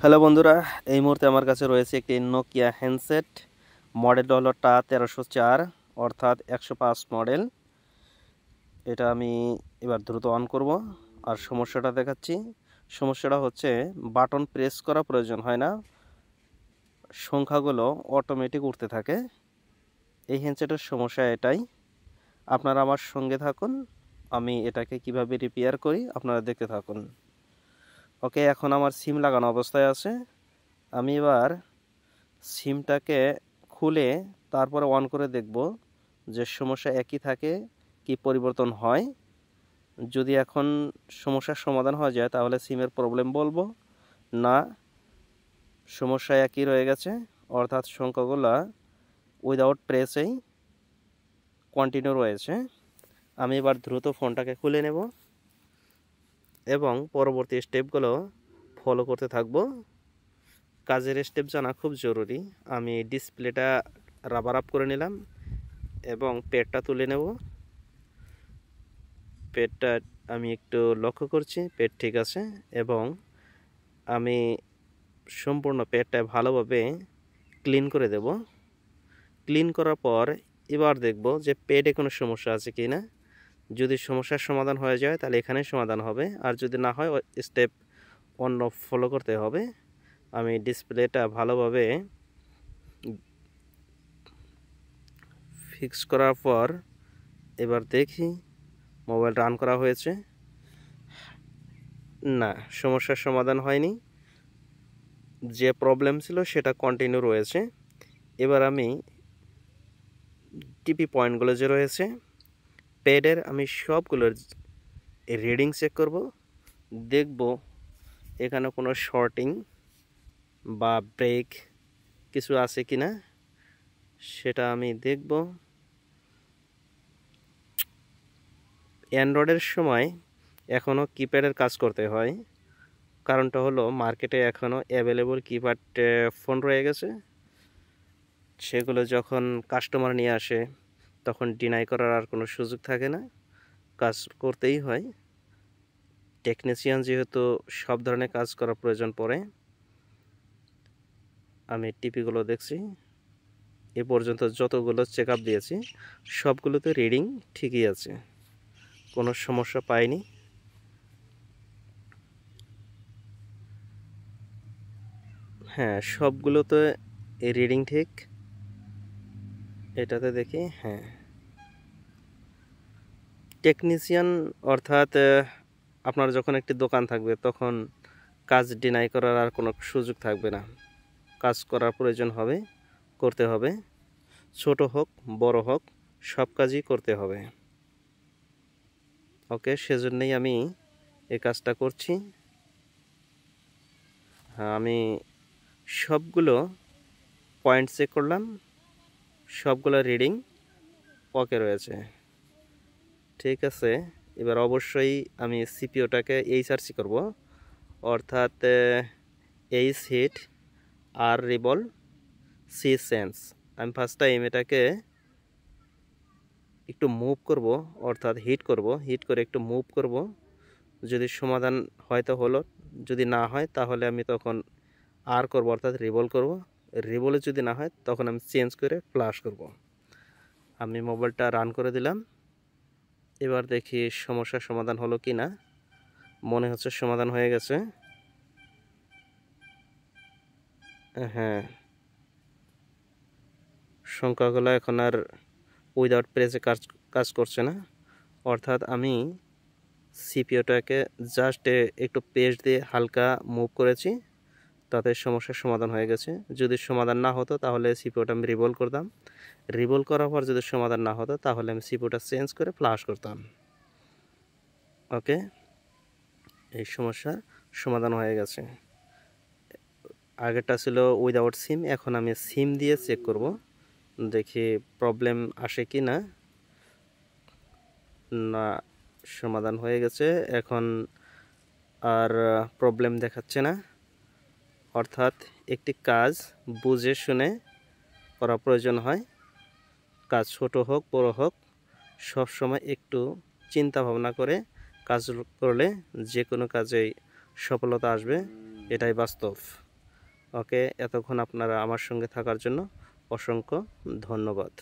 Hello বন্ধুরা, এই মুহূর্তে আমার কাছে রয়েছে একটি নোকিয়া হ্যান্ডসেট। মডেল হলো টা 1304, অর্থাৎ 105 মডেল। এটা আমি এবার দ্রুত অন করব আর সমস্যাটা দেখাচ্ছি। সমস্যাটা হচ্ছে বাটন প্রেস করা প্রয়োজন হয় না, সংখ্যাগুলো অটোমেটিক উঠতে থাকে। এই হ্যান্ডসেটের সমস্যা এটাই। আপনারা আমার সঙ্গে থাকুন, আমি এটাকে কিভাবে রিপেয়ার করি আপনারা দেখতে থাকুন। ওকে, এখন আমার সিম লাগানো অবস্থায় আছে। আমি এবার সিমটাকে খুলে তারপরে অন করে দেখব যে সমস্যা একই থাকে কি পরিবর্তন হয়। যদি এখন সমস্যার সমাধান হয়ে যায় তাহলে সিমের প্রবলেম বলবো, না সমস্যা একই রয়ে গেছে অর্থাৎ সংখ্যাগুলো উইদাউট প্রেসেই কন্টিনিউ রয়েছে। আমি এবার দ্রুত ফোনটাকে খুলে নেব এবং পরবর্তী স্টেপগুলো ফলো করতে থাকব। কাজের স্টেপ জানা খুব জরুরি। আমি ডিসপ্লেটা রাবার আপ করে নিলাম এবং পেডটা তুলে নেব। পেডটা আমি একটু লক্ষ্য করছি, পেড ঠিক আছে, এবং আমি সম্পূর্ণ পেডটা ভালোভাবে ক্লিন করে দেব। ক্লিন করার পর এবার দেখব যে পেডে কোনো সমস্যা আছে কি না। যদি সমস্যার সমাধান হয়ে যায় তাহলে এখানেই সমাধান হবে, আর যদি না হয় স্টেপ অন্য ফলো করতে হবে। আমি ডিসপ্লেটা ভালোভাবে ফিক্স করার পর এবার দেখি মোবাইল রান করা হয়েছে না, সমস্যার সমাধান হয়নি। যে প্রবলেম ছিল সেটা কন্টিনিউ রয়েছে। এবার আমি টিপি পয়েন্টগুলো যে রয়েছে পেডের, আমি সবগুলোর রিডিং চেক করব, দেখব এখানে কোনো শর্টিং বা ব্রেক কিছু আছে কি না সেটা আমি দেখব। অ্যান্ড্রয়েডের সময় এখনও কিপ্যাডের কাজ করতে হয়, কারণটা হলো মার্কেটে এখনও অ্যাভেলেবল কিপ্যাড ফোন রয়ে গেছে। সেগুলো যখন কাস্টমার নিয়ে আসে তখন ডিনাই করার আর কোনো সুযোগ থাকে না, কাজ করতেই হয়। টেকনিশিয়ান যেহেতু সব ধরনের কাজ করার প্রয়োজন পড়ে। আমি টিপিগুলো দেখছি, এ পর্যন্ত যতগুলো চেক আপ দিয়েছি সবগুলোতে রিডিং ঠিকই আছে, কোনো সমস্যা পাইনি। হ্যাঁ, সবগুলোতে রিডিং ঠিক। এটাতে দেখি, হ্যাঁ টেকনিশিয়ান অর্থাৎ আপনার যখন একটি দোকান থাকবে তখন কাজ ডিনাই করার আর কোনো সুযোগ থাকবে না, কাজ করার প্রয়োজন হবে, করতে হবে। ছোট হোক বড় হোক সব কাজই করতে হবে। ওকে, সেজন্যই আমি এই কাজটা করছি। হ্যাঁ, আমি সবগুলো পয়েন্ট চেক করলাম, সবগুলো রিডিং ওকে রয়েছে, ঠিক আছে। এবার অবশ্যই আমি সিপিওটাকে এইচআরসি করব, অর্থাৎ এইচ হিট আর রিবল সি সেন্স। আমি ফার্স্ট টাইম এটাকে একটু মুভ করব, অর্থাৎ হিট করব, হিট করে একটু মুভ করব। যদি সমাধান হয়তো হলো, যদি না হয় তাহলে আমি তখন আর করব, অর্থাৎ রিবল করব। রিবলে যদি না হয় তখন আমি চেঞ্জ করে ফ্লাশ করব। আমি মোবাইলটা রান করে দিলাম। এবার দেখি সমস্যার সমাধান হলো কি না। মনে হচ্ছে সমাধান হয়ে গেছে। হ্যাঁ, সংখ্যাগুলো এখন আর উইদাউট প্রেসে কাজ করছে না, অর্থাৎ আমি সিপিওটাকে জাস্ট একটু পেস্ট দিয়ে হালকা মুভ করেছি, তাতে সমস্যার সমাধান হয়ে গেছে। যদি সমাধান না হতো তাহলে সিপিওটা আমি রিভল করতাম, রিভল করার পর যদি সমাধান না হতো তাহলে আমি সিপিওটা চেঞ্জ করে ফ্লাশ করতাম। ওকে, এই সমস্যার সমাধান হয়ে গেছে। আগেরটা ছিল উইদাউট সিম, এখন আমি সিম দিয়ে চেক করব, দেখি প্রবলেম আসে কি না। না, সমাধান হয়ে গেছে, এখন আর প্রবলেম দেখাচ্ছে না। অর্থাৎ একটি কাজ বুঝে শুনে করা প্রয়োজন হয়। কাজ ছোট হোক বড় হোক সব সময় একটু চিন্তা ভাবনা করে কাজ করলে যে কোনো কাজেই সফলতা আসবে, এটাই বাস্তব। ওকে, এতক্ষণ আপনারা আমার সঙ্গে থাকার জন্য অসংখ্য ধন্যবাদ।